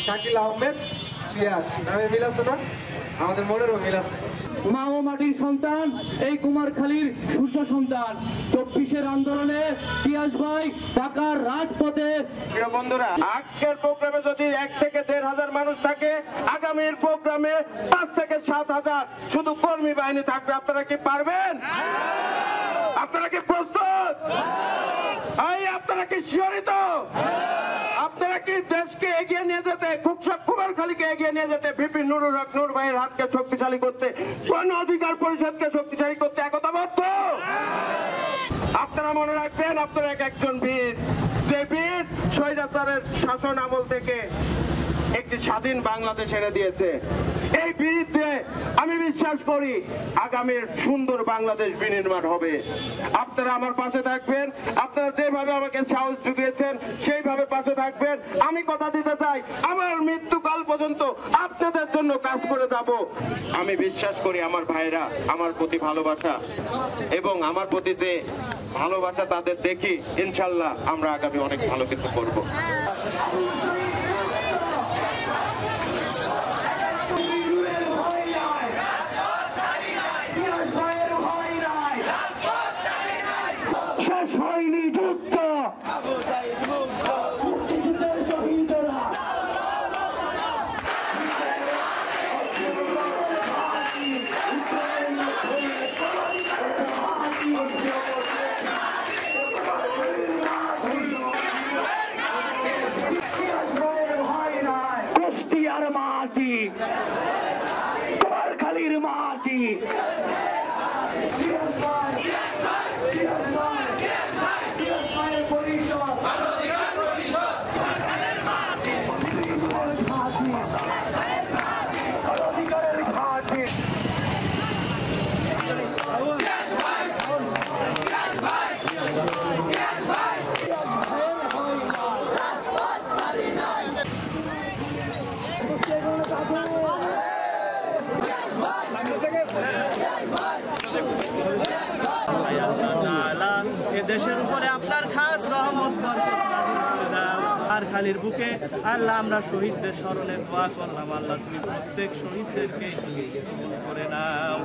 শাকিল আহমেদ পিয়াস নামে মিল আছে না? আমাদের মনেরও মিল আছে। মা ও মাটির সন্তান, এই কুমারখালীর সূর্য সন্তান। 24-এর আন্দোলনে পিয়াস ভাই ঢাকার রাজপথে। প্রিয় বন্ধুরা, আজকের প্রোগ্রামে যদি 1 থেকে 1,500 মানুষ থাকে, আগামীর প্রোগ্রামে 5 থেকে 7,000 শুধু কর্মী বাহিনী থাকবে। আপনারা কি পারবেন? আপনারা কি প্রস্তুত? আপনারা কি শিহরিত? আপনারা কি দেশকে এগিয়ে নিয়ে যেতে, কুমারখালীকে এগিয়ে নিয়ে যেতে, ভিপি নুরুল হক নূর ভাইয়ের হাতকে শক্তিশালী করতে, গণ অধিকার পরিষদকে শক্তিশালী করতে একতাবদ্ধ? আপনারা মনে রাখবেন, আপনারা একজন বীর, যে বীর স্বৈরাচারের শাসন আমল থেকে একটি স্বাধীন বাংলাদেশ এনে দিয়েছে। এই বীরত্বে আমি বিশ্বাস করি আগামীর সুন্দর বাংলাদেশ বিনির্মাণ হবে। আপনারা আমার পাশে থাকবেন, আপনারা যেভাবে আমাকে সাহস জুগিয়েছেন সেইভাবে পাশে থাকবেন। আমি কথা দিতে চাই, আমার মৃত্যুকাল পর্যন্ত আপনাদের জন্য কাজ করে যাব। আমি বিশ্বাস করি আমার ভাইরা আমার প্রতি ভালোবাসা এবং আমার প্রতি যে ভালোবাসা তাদের দেখি, ইনশাল্লাহ আমরা আগামী অনেক ভালো কিছু করব। কুমারখালীর মাটি, দেশের উপরে আপনার খাস রহমত কুমারখালীর বুকে আল্লাহ আমরা শহীদদের স্মরণে দোয়া করলাম। আল্লাহ তুমি প্রত্যেক শহীদদেরকে করে নাও।